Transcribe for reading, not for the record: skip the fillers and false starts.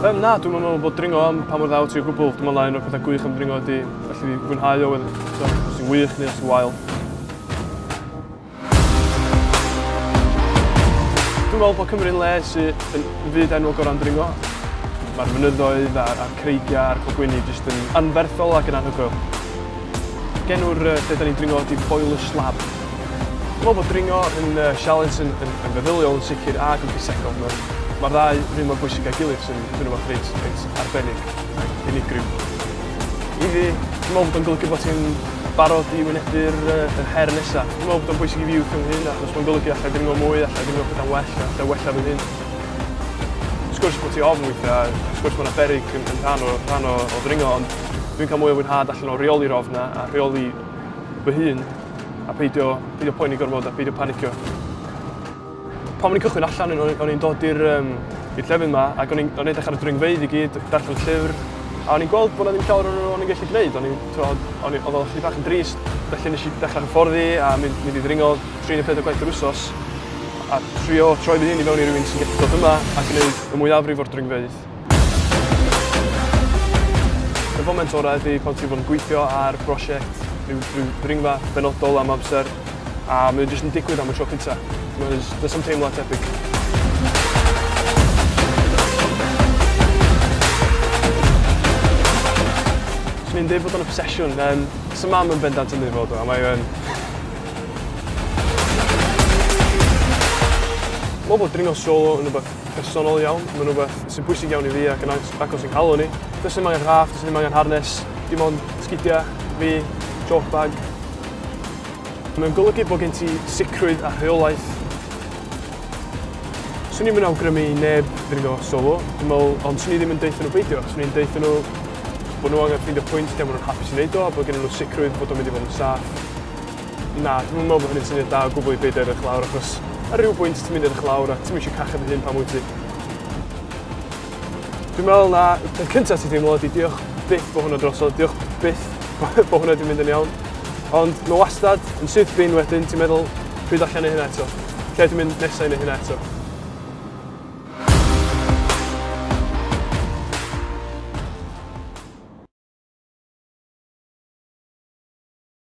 Na, dwi'n meddwl bod dringo am pa mor ddaw ti o gwbl. Dwi'n meddwl un o'r pethau gwych am dringo ydy gallu fi fwynhau o os sy'n wych neu os sy'n wael. Dwi'n meddwl bod Cymru'n le sy'n fyd enwog o ran dringo. Mae'r mynyddoedd a'r creigiau a'r cogwyni jyst yn anferthol ac yn anhygoel. Genw'r lle da ni'n dringo ydy Boiler Slab. Dwi'n meddwl bod dringo yn sialens yn feddyliol yn sicr ac yn ffisegol. Mae'r ddau rhan mor bwysig â'i gilydd sy'n rhywbeth reit arbennig ac unigryw. I fi, dwi'n meddwl bod o'n golygu bod ti'n barod i wynebu'r her nesaf. Dwi'n meddwl bod o'n bwysig i fi wrth fy hun, achos mae'n golygu allai dringo mwy, allai dringo pethau'n well, allai wella fy hun. Sgwrs bod ti ofn weithiau, sgwrs mae'n berig yn rhan o dringo, ond dwi'n cael mwy o fwynhad allan o reoli'r ofna a reoli fy hun a peidio poeni gormod a peidio panicio. Pan o'n i'n cychwyn allan, o'n i'n dod i'r llefydd yma ac o'n i'n edrych ar y dringfeydd i gyd, darllen llyfr, a o'n i'n gweld bod na ddim llawer o'n i'n gallu gwneud. Oedd o'n chydig bach yn drist, felly nes i dechrau hyfforddi a mynd i ddringo 3 neu 4 gwaith yr wsos a trio troi fy hun i fewn i rywun sy'n gallu dod yma ac yn gwneud y mwyafrif o'r dringfeydd. Y foment orau ydy pan ti'n bod yn gweithio ar brosiect rhyw ddringfa benodol am amser a mae'n jyst yn digwydd am y tro cynta. Does am teimlad tebyg. Swn i'n dweud bod o'n obsesiwn. Sy'n mam yn bendant yn dweud fod o. Mae'n meddwl bod dringo solo yn rhywbeth personol iawn. Mae'n rhywbeth sy'n bwysig iawn i fi ac yn agos i'n halon ni. Does ddim angen raff, does ddim angen harnes. Dim ond sgidiau, fi, chalk bag. Mae'n golygu bod gen ti sicrwydd a rheolaeth. Swn i'n mynd awgrymu i neb dringo solo, ond swn i ddim yn deithio nhw beidio. Swn i'n deithio nhw bod nhw angen ffeindio pwynt lle maen nhw'n hapus i wneud o, a bod gen nhw sicrwydd bod o'n mynd i fod yn saff. Na, dwi'n meddwl bod hynny'n syniad da o gwbl i beidio edrych lawr, achos ar ryw bwynt ti'n mynd edrych lawr a ti'n eisiau cachu dy hun pan wyt ti. Dwi'n meddwl na, y cyntaf ti'n teimlo ydi diolch byth bod hwnna drosodd, diolch byth bod hwnna wedi mynd yn iawn. Ond mae wastad yn syth bin wedyn, ti'n meddwl pryd allan neu hynna eto. Lle dwi'n mynd nesaf i neu hynna eto.